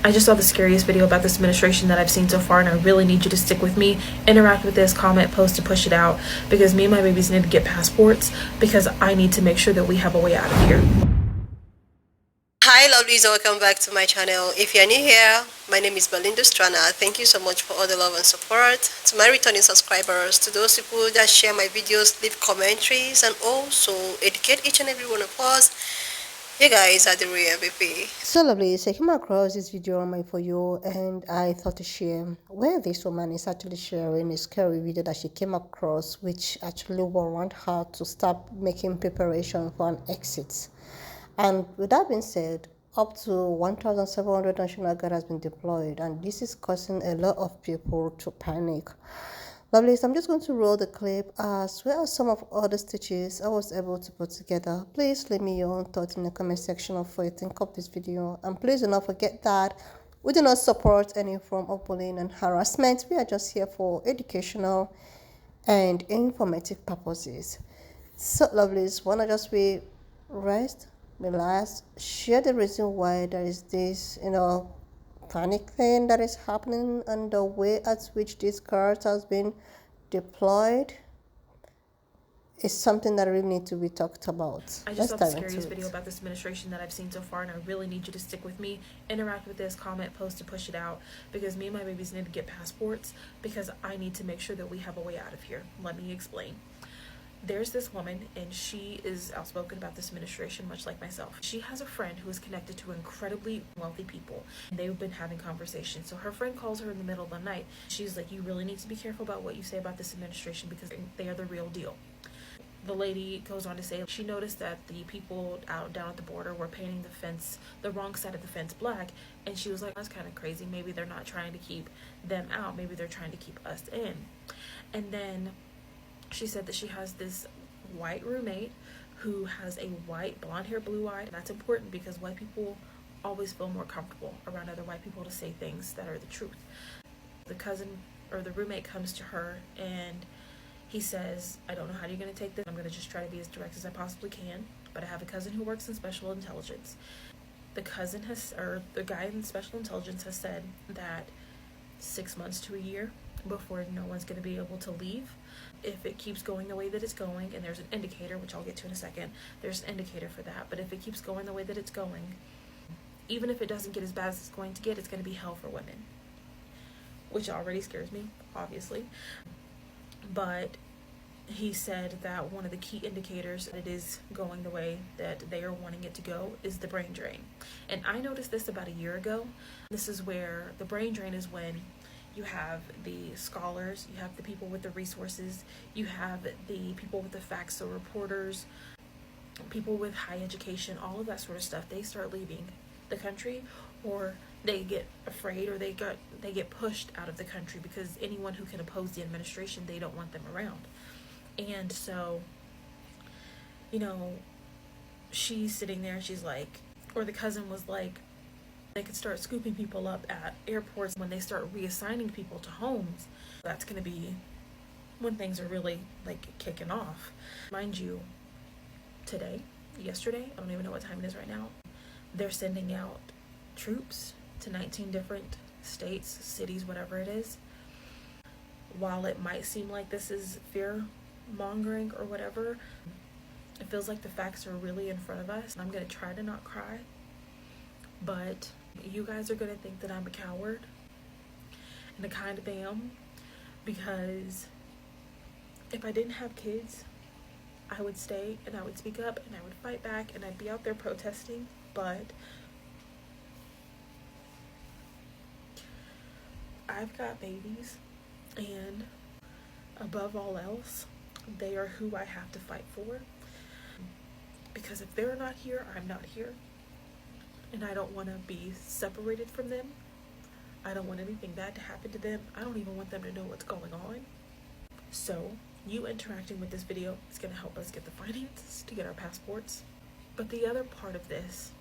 I just saw the scariest video about this administration that I've seen so far, and I really need you to stick with me, interact with this, comment, post to push it out, because me and my babies need to get passports, because I need to make sure that we have a way out of here. Hi lovelies, welcome back to my channel. If you're new here, my name is Belinda Strana. Thank you so much for all the love and support. To my returning subscribers, to those people that share my videos, leave commentaries, and also educate each and every one of us, you guys are the real MVP. So lovelies, I came across this video on my For You and I thought to share where this woman is actually sharing a scary video that she came across, which actually warned her to start making preparation for an exit. And with that being said, up to 1,700 National Guard has been deployed, and this is causing a lot of people to panic. Lovely, so I'm just going to roll the clip as well as some of other stitches I was able to put together. Please leave me your own thoughts in the comment section of what you think of this video. And please do not forget that we do not support any form of bullying and harassment. We are just here for educational and informative purposes. So lovelies, wanna just be rest, relax, share the reason why there is this, panic thing that is happening and the way at which this card has been deployed is something that really needs to be talked about. I just saw the scariest video about this administration that I've seen so far, and I really need you to stick with me, interact with this, comment, post to push it out, because me and my babies need to get passports, because I need to make sure that we have a way out of here. Let me explain. There's this woman, and she is outspoken about this administration, much like myself. She has a friend who is connected to incredibly wealthy people, and they've been having conversations. So her friend calls her in the middle of the night. She's like, you really need to be careful about what you say about this administration, because they are the real deal. The lady goes on to say she noticed that the people down at the border were painting the fence, the wrong side of the fence, black, and she was like, that's kind of crazy. Maybe they're not trying to keep them out. Maybe they're trying to keep us in. And then she said that she has this white roommate who has a white, blonde hair, blue-eyed. That's important because white people always feel more comfortable around other white people to say things that are the truth. The cousin or the roommate comes to her and he says, I don't know how you're going to take this. I'm going to just try to be as direct as I possibly can, but I have a cousin who works in special intelligence. The guy in special intelligence has said that 6 months to a year before no one's going to be able to leave. If it keeps going the way that it's going, and there's an indicator, which I'll get to in a second, there's an indicator for that, but if it keeps going the way that it's going, even if it doesn't get as bad as it's going to get, it's going to be hell for women, which already scares me, obviously. But he said that one of the key indicators that it is going the way that they are wanting it to go is the brain drain. And I noticed this about a year ago. This is where the brain drain is when you have the scholars, you have the people with the resources, you have the people with the facts, so reporters, people with high education, all of that sort of stuff. They start leaving the country, or they get afraid, or they get pushed out of the country because anyone who can oppose the administration, they don't want them around. And so, she's sitting there, she's like, or the cousin was like, they could start scooping people up at airports when they start reassigning people to homes. That's going to be when things are really kicking off. Mind you, yesterday, I don't even know what time it is right now, they're sending out troops to 19 different states, cities, whatever it is. While it might seem like this is fear mongering or whatever, it feels like the facts are really in front of us. I'm going to try to not cry, but you guys are going to think that I'm a coward, and I kind of am, because if I didn't have kids, I would stay and I would speak up and I would fight back and I'd be out there protesting, but I've got babies, and above all else, they are who I have to fight for, because if they're not here, I'm not here. And I don't want to be separated from them. I don't want anything bad to happen to them. I don't even want them to know what's going on. So you interacting with this video is going to help us get the finances to get our passports. But the other part of this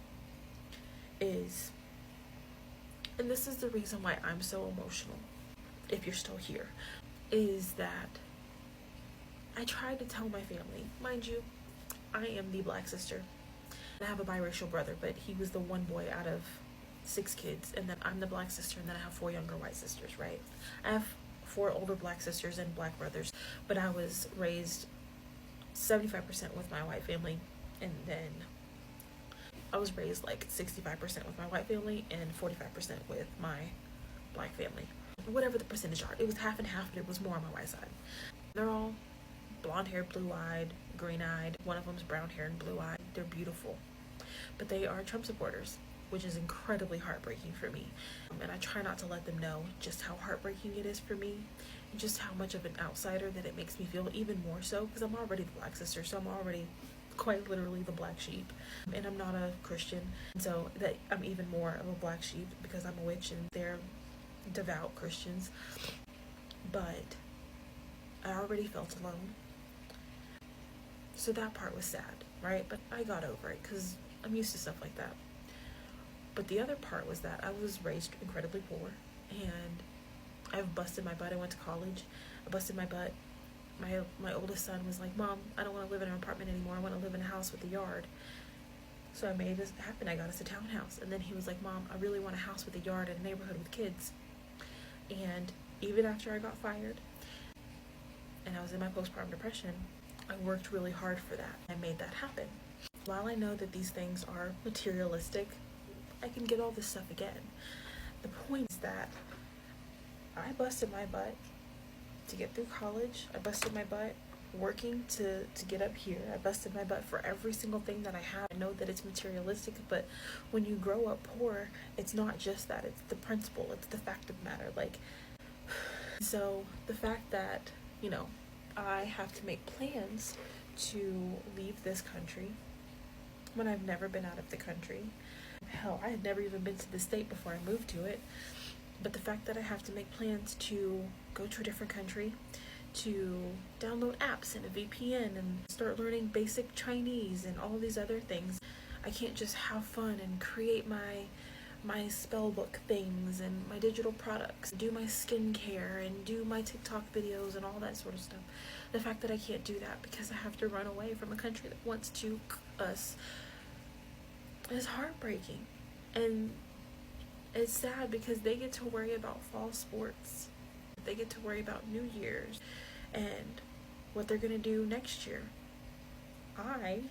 is, and this is the reason why I'm so emotional, if you're still here, is that I tried to tell my family, mind you, I am the black sister. I have a biracial brother, but he was the one boy out of 6 kids, and then I'm the black sister, and then I have 4 younger white sisters, right? I have 4 older black sisters and black brothers, but I was raised 75% with my white family, and then I was raised like 65% with my white family and 45% with my black family. Whatever the percentage are, it was half and half, but it was more on my white side. They're all blonde haired, blue eyed, green eyed. One of them's brown hair and blue eyed. They're beautiful, but they are Trump supporters, which is incredibly heartbreaking for me. And I try not to let them know just how heartbreaking it is for me, and just how much of an outsider that it makes me feel, even more so because I'm already the black sister, so I'm already quite literally the black sheep, and I'm not a Christian, and so that I'm even more of a black sheep because I'm a witch and they're devout Christians. But I already felt alone, so that part was sad, right? But I got over it because I'm used to stuff like that. But the other part was that I was raised incredibly poor, and I've busted my butt. I went to college, I busted my butt. My oldest son was like, Mom, I don't want to live in an apartment anymore. I want to live in a house with a yard. So I made this happen. I got us a townhouse. And then he was like, Mom, I really want a house with a yard in a neighborhood with kids. And even after I got fired and I was in my postpartum depression, I worked really hard for that. I made that happen. While I know that these things are materialistic, I can get all this stuff again. The point is that I busted my butt to get through college. I busted my butt working to get up here. I busted my butt for every single thing that I have. I know that it's materialistic, but when you grow up poor, it's not just that. It's the principle. It's the fact of the matter. Like, so the fact that, you know, I have to make plans to leave this country when I've never been out of the country. Hell, I had never even been to the state before I moved to it. But the fact that I have to make plans to go to a different country, to download apps and a VPN and start learning basic Chinese and all these other things. I can't just have fun and create my spell book things and my digital products, do my skincare and do my TikTok videos and all that sort of stuff. The fact that I can't do that because I have to run away from a country that wants to us is heartbreaking. And it's sad because they get to worry about fall sports. They get to worry about New Year's and what they're going to do next year. I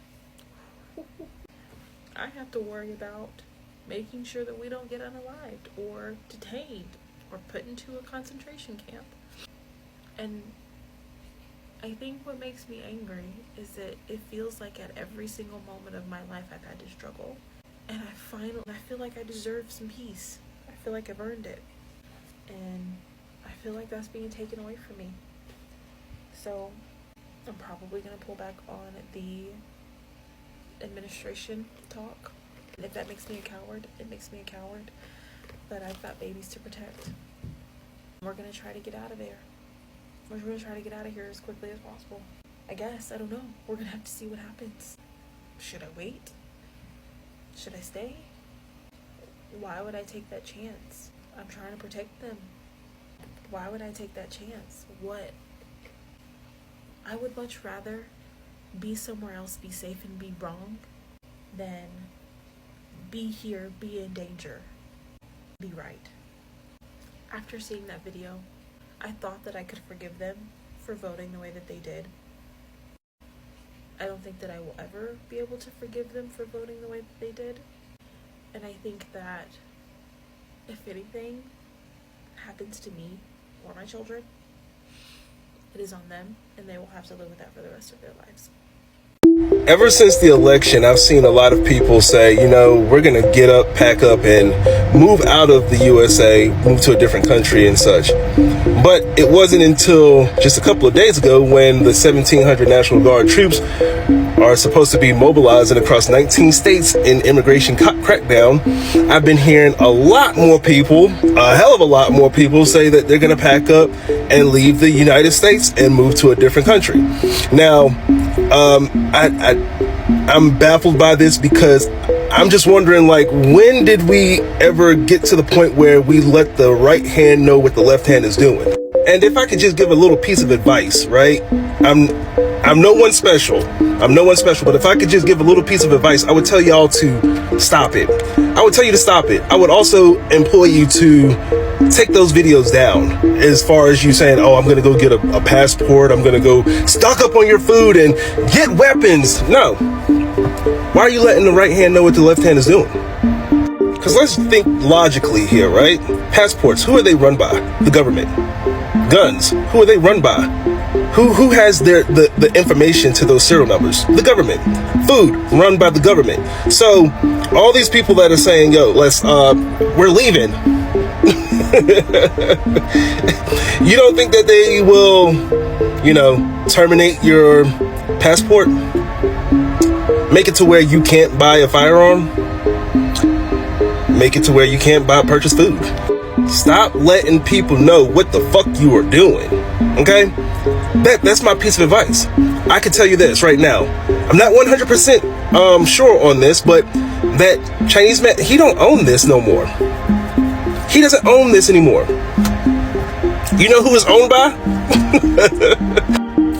have to worry about making sure that we don't get unalived or detained or put into a concentration camp. And I think what makes me angry is that it feels like at every single moment of my life I've had to struggle. And I feel like I deserve some peace. I feel like I've earned it. And I feel like that's being taken away from me. So I'm probably going to pull back on the administration talk. And if that makes me a coward, it makes me a coward. But I've got babies to protect. We're going to try to get out of there. We're going to try to get out of here as quickly as possible. I guess. I don't know. We're going to have to see what happens. Should I wait? Should I stay? Why would I take that chance? I'm trying to protect them. Why would I take that chance? What? I would much rather be somewhere else, be safe and be wrong, than be here, be in danger, be right. After seeing that video, I thought that I could forgive them for voting the way that they did. I don't think that I will ever be able to forgive them for voting the way that they did. And I think that if anything happens to me or my children, it is on them, and they will have to live with that for the rest of their lives. Ever since the election, I've seen a lot of people say, you know, we're going to get up, pack up, and move out of the USA, move to a different country and such. But it wasn't until just a couple of days ago when the 1,700 National Guard troops are supposed to be mobilizing across 19 states in immigration crackdown. I've been hearing a lot more people, a hell of a lot more people, say that they're going to pack up and leave the United States and move to a different country. Now, I'm baffled by this because I'm just wondering, like, when did we ever get to the point where we let the right hand know what the left hand is doing? And if I could just give a little piece of advice, right? I'm no one special. I'm no one special, but if I could just give a little piece of advice, I would tell y'all to stop it. I would tell you to stop it. I would also employ you to take those videos down. As far as you saying, oh, I'm going to go get a passport, I'm going to go stock up on your food and get weapons. No. Why are you letting the right hand know what the left hand is doing? Because let's think logically here, right? Passports, who are they run by? The government. Guns, who are they run by? Who has the information to those serial numbers? The government. Food, run by the government. So all these people that are saying, yo, we're leaving. You don't think that they will, terminate your passport? Make it to where you can't buy a firearm? Make it to where you can't purchase food? Stop letting people know what the fuck you are doing. Okay? That's my piece of advice. I can tell you this right now. I'm not 100% sure on this, but that Chinese man, he don't own this no more. He doesn't own this anymore. You know who it's owned by?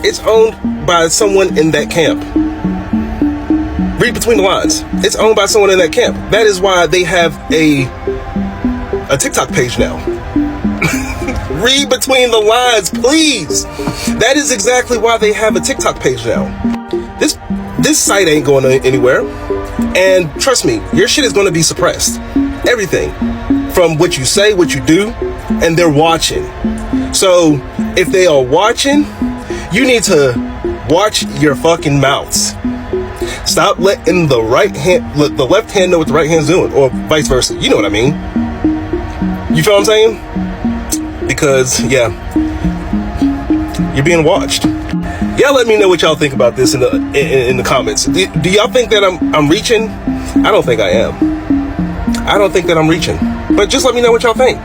It's owned by someone in that camp. Read between the lines. It's owned by someone in that camp. That is why they have a TikTok page now. Read between the lines, please. That is exactly why they have a TikTok page now. This site ain't going anywhere. And trust me, your shit is going to be suppressed. Everything. From what you say, what you do, and they're watching. So if they are watching, you need to watch your fucking mouths. Stop letting the left hand know what the right hand's doing, or vice versa. You know what I mean? You feel what I'm saying? Because, yeah, you're being watched. Y'all let me know what y'all think about this in the comments. Do y'all think that I'm reaching? I don't think I am. I don't think that I'm reaching. But just let me know what y'all think.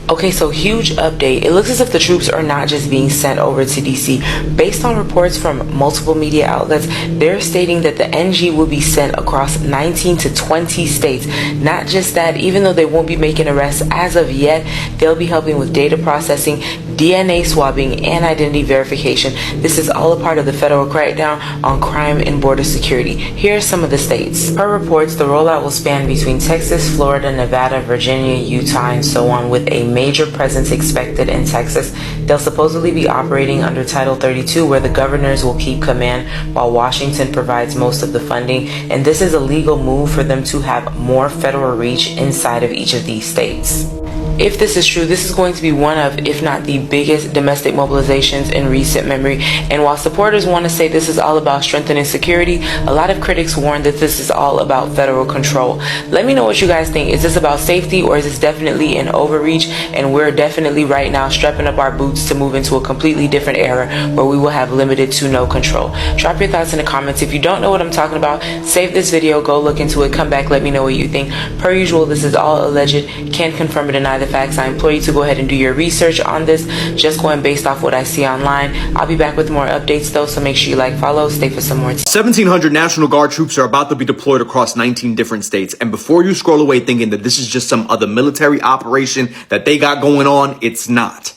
Okay, so huge update. It looks as if the troops are not just being sent over to DC. Based on reports from multiple media outlets, they're stating that the NG will be sent across 19 to 20 states. Not just that, even though they won't be making arrests as of yet, they'll be helping with data processing, DNA swabbing, and identity verification. This is all a part of the federal crackdown on crime and border security. Here are some of the states. Per reports, the rollout will span between Texas, Florida, Nevada, Virginia, Utah, and so on, with a major presence expected in Texas. They'll supposedly be operating under Title 32, where the governors will keep command while Washington provides most of the funding. And this is a legal move for them to have more federal reach inside of each of these states. If this is true, this is going to be one of, if not the biggest domestic mobilizations in recent memory. And while supporters want to say this is all about strengthening security, a lot of critics warn that this is all about federal control. Let me know what you guys think. Is this about safety, or is this definitely an overreach? And we're definitely right now strapping up our boots to move into a completely different era where we will have limited to no control. Drop your thoughts in the comments. If you don't know what I'm talking about, save this video, go look into it, come back, let me know what you think. Per usual, this is all alleged, can't confirm or deny the facts. I implore you to go ahead and do your research on this, just going based off what I see online. I'll be back with more updates though, so make sure you like, follow, stay for some more. 1,700 National Guard troops are about to be deployed across 19 different states. And before you scroll away thinking that this is just some other military operation that they got going on, it's not.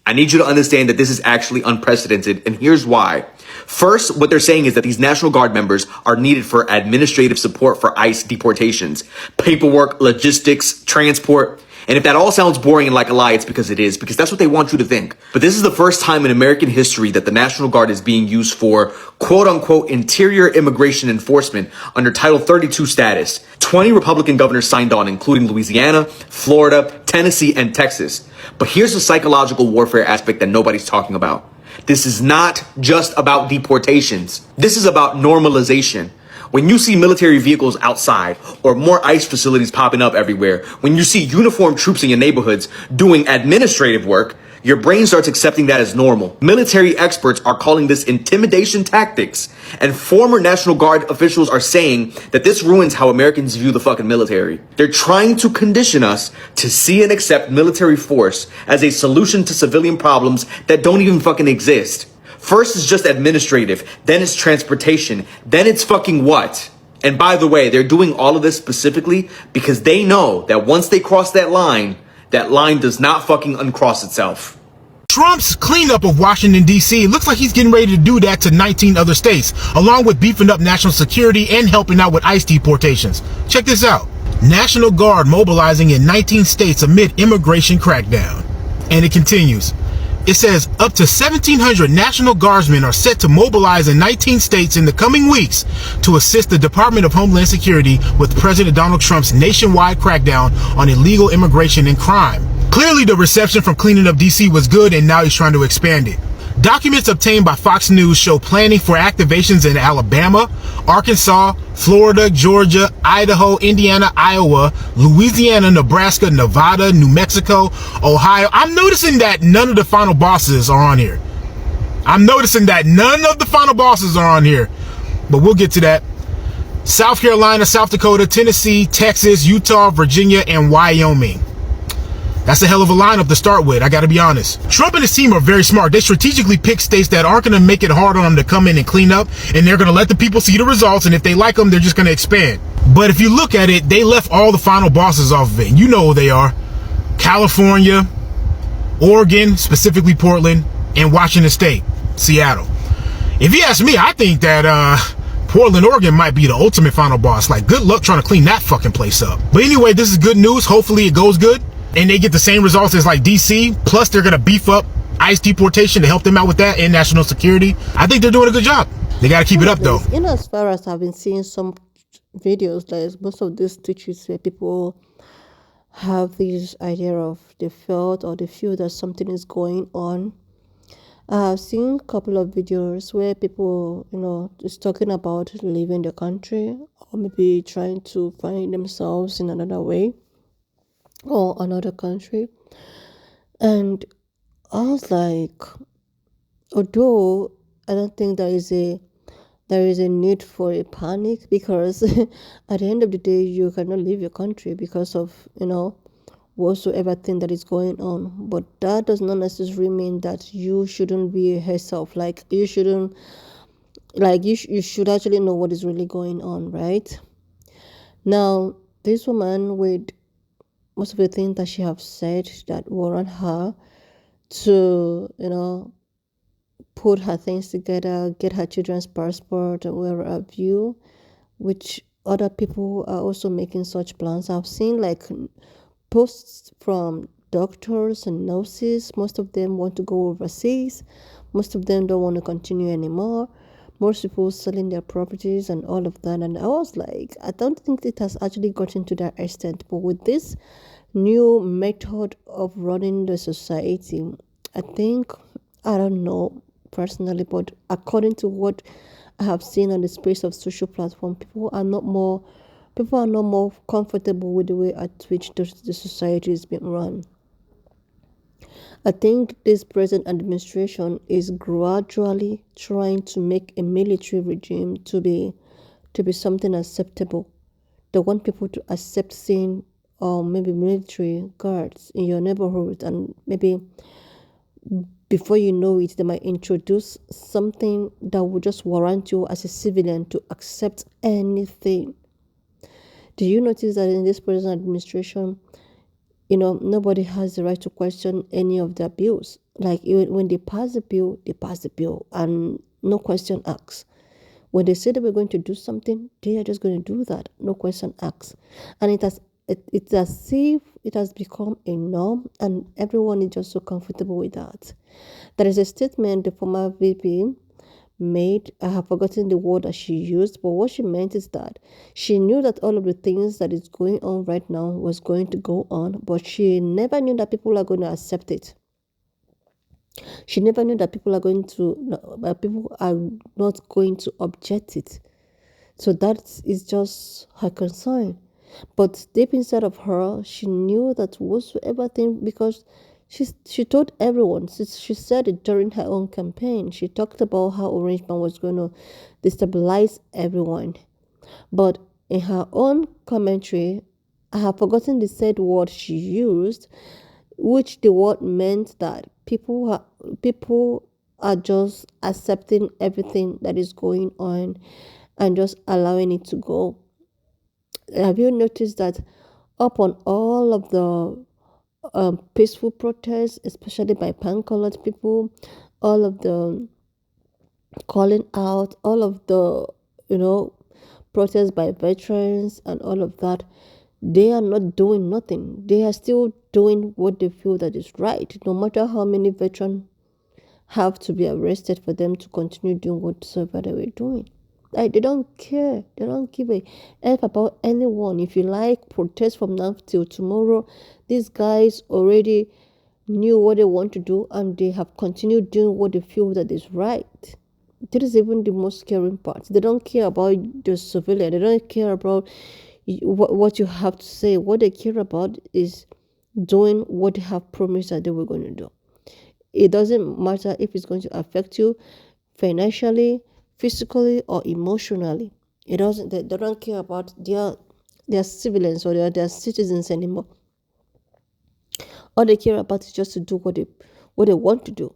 I need you to understand that this is actually unprecedented, and here's why. First, what they're saying is that these National Guard members are needed for administrative support for ICE deportations, paperwork, logistics, transport. And if that all sounds boring and like a lie, it's because it is, because that's what they want you to think. But this is the first time in American history that the National Guard is being used for quote unquote interior immigration enforcement under Title 32 status. 20 Republican governors signed on, including Louisiana, Florida, Tennessee, and Texas. But here's the psychological warfare aspect that nobody's talking about. This is not just about deportations. This is about normalization. When you see military vehicles outside or more ICE facilities popping up everywhere, when you see uniformed troops in your neighborhoods doing administrative work, your brain starts accepting that as normal. Military experts are calling this intimidation tactics, and former National Guard officials are saying that this ruins how Americans view the fucking military. They're trying to condition us to see and accept military force as a solution to civilian problems that don't even fucking exist. First is just administrative, then it's transportation, then it's fucking what? And by the way, they're doing all of this specifically because they know that once they cross that line does not fucking uncross itself. Trump's cleanup of Washington, D.C. looks like he's getting ready to do that to 19 other states, along with beefing up national security and helping out with ICE deportations. Check this out. National Guard mobilizing in 19 states amid immigration crackdown. And it continues. It says up to 1,700 National Guardsmen are set to mobilize in 19 states in the coming weeks to assist the Department of Homeland Security with President Donald Trump's nationwide crackdown on illegal immigration and crime. Clearly, the reception from cleaning up DC was good, and now he's trying to expand it. Documents obtained by Fox News show planning for activations in Alabama, Arkansas, Florida, Georgia, Idaho, Indiana, Iowa, Louisiana, Nebraska, Nevada, New Mexico, Ohio. I'm noticing that none of the final bosses are on here. But we'll get to that. South Carolina, South Dakota, Tennessee, Texas, Utah, Virginia, and Wyoming. That's a hell of a lineup to start with, I gotta be honest. Trump and his team are very smart. They strategically pick states that aren't gonna make it hard on them to come in and clean up, and they're gonna let the people see the results, and if they like them, they're just gonna expand. But if you look at it, they left all the final bosses off of it. You know who they are. California, Oregon, specifically Portland, and Washington State, Seattle. If you ask me, I think that Portland, Oregon might be the ultimate final boss. Like, good luck trying to clean that fucking place up. But anyway, this is good news. Hopefully it goes good and they get the same results as like DC. Plus they're going to beef up ICE deportation to help them out with that and national security. I think they're doing a good job. They got to keep it up though. As far as I've been seeing some videos, like most of these tweets where people have this idea of they feel that something is going on. I have seen a couple of videos where people, is talking about leaving the country or maybe trying to find themselves in another way or another country. And I was like, although I don't think there is a need for a panic, because at the end of the day, you cannot leave your country because of, whatsoever thing that is going on. But that does not necessarily mean that you shouldn't be yourself. Like, you shouldn't, you should actually know what is really going on, right? Now, this woman, with most of the things that she have said that warrant her to, put her things together, get her children's passport, and where have you, which other people are also making such plans. I've seen posts from doctors and nurses. Most of them want to go overseas. Most of them don't want to continue anymore. Most people selling their properties and all of that. And I was like, I don't think it has actually gotten to that extent. But with this new method of running the society, I think, I don't know personally, but according to what I have seen on the space of social platform, people are not more comfortable with the way at which the society is being run. I think this present administration is gradually trying to make a military regime to be something acceptable. They want people to accept seeing maybe military guards in your neighborhood, and maybe before you know it, they might introduce something that would just warrant you as a civilian to accept anything. Do you notice that in this present administration, nobody has the right to question any of their bills? Like, when they pass the bill, and no question asked. When they say that we're going to do something, they are just going to do that, no question asked. And it's as if it has become a norm, and everyone is just so comfortable with that. There is a statement the former VP made. I have forgotten the word that she used, but what she meant is that she knew that all of the things that is going on right now was going to go on, but she never knew that people are going to accept it. She never knew that people are not going to object it. So that is just her concern. But deep inside of her, she knew that whatsoever thing, because she told everyone, she said it during her own campaign. She talked about how Orange Man was going to destabilize everyone. But in her own commentary, I have forgotten the said word she used, which the word meant that people are just accepting everything that is going on and just allowing it to go. Have you noticed that upon all of the peaceful protests, especially by pan-colored people, all of the calling out, all of the, protests by veterans and all of that, they are not doing nothing. They are still doing what they feel that is right, no matter how many veterans have to be arrested for them to continue doing whatsoever they were doing. Like, they don't care. They don't give a F about anyone. If you like, protest from now till tomorrow. These guys already knew what they want to do and they have continued doing what they feel that is right. That is even the most scary part. They don't care about the civilian. They don't care about what you have to say. What they care about is doing what they have promised that they were going to do. It doesn't matter if it's going to affect you financially, physically, or emotionally. It doesn't. They don't care about their civilians or their citizens anymore. All they care about is just to do what they want to do.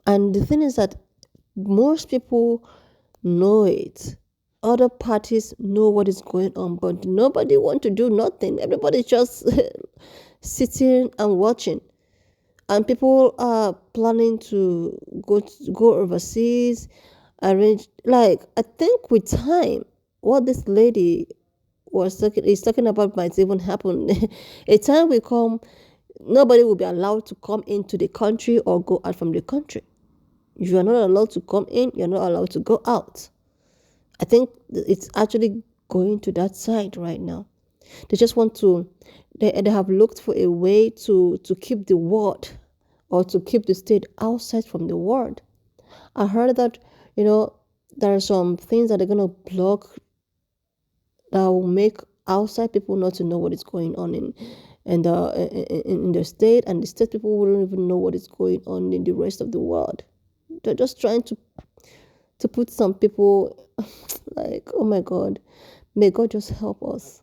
And the thing is that most people know it. Other parties know what is going on, but nobody want to do nothing. Everybody's just sitting and watching. And people are planning to go overseas, arrange, like, I think with time, what this lady is talking about might even happen. A time will come, nobody will be allowed to come into the country or go out from the country. You are not allowed to come in, you're not allowed to go out. I think it's actually going to that side right now. They just want to, they have looked for a way to keep the world or to keep the state outside from the world. I heard that, there are some things that they're going to block that will make outside people not to know what is going on in the state, and the state people wouldn't even know what is going on in the rest of the world. They're just trying to put some people like, oh my God, may God just help us.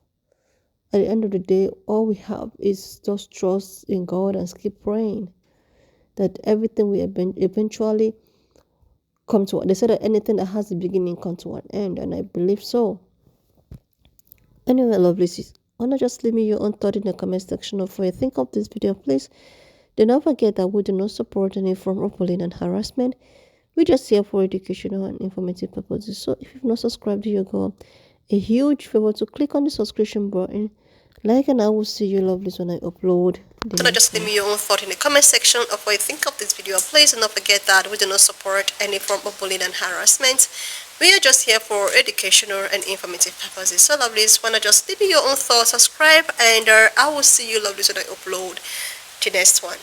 At the end of the day, all we have is just trust in God and keep praying that everything will eventually come to. They said that anything that has a beginning comes to an end, and I believe so. Anyway, lovelies, why not just leave me your own thought in the comment section of what you think of this video, please. Do not forget that we do not support any form of bullying and harassment. We're just here for educational and informative purposes. So if you've not subscribed to your girl, a huge favor to click on the subscription button, like, and I will see you lovelies when I upload the So just leave me your own thought in the comment section of what you think of this video. Please do not forget that we do not support any form of bullying and harassment. We are just here for educational and informative purposes. So lovelies, wanna just leave me your own thoughts, subscribe, and I will see you lovelies when I upload the next one.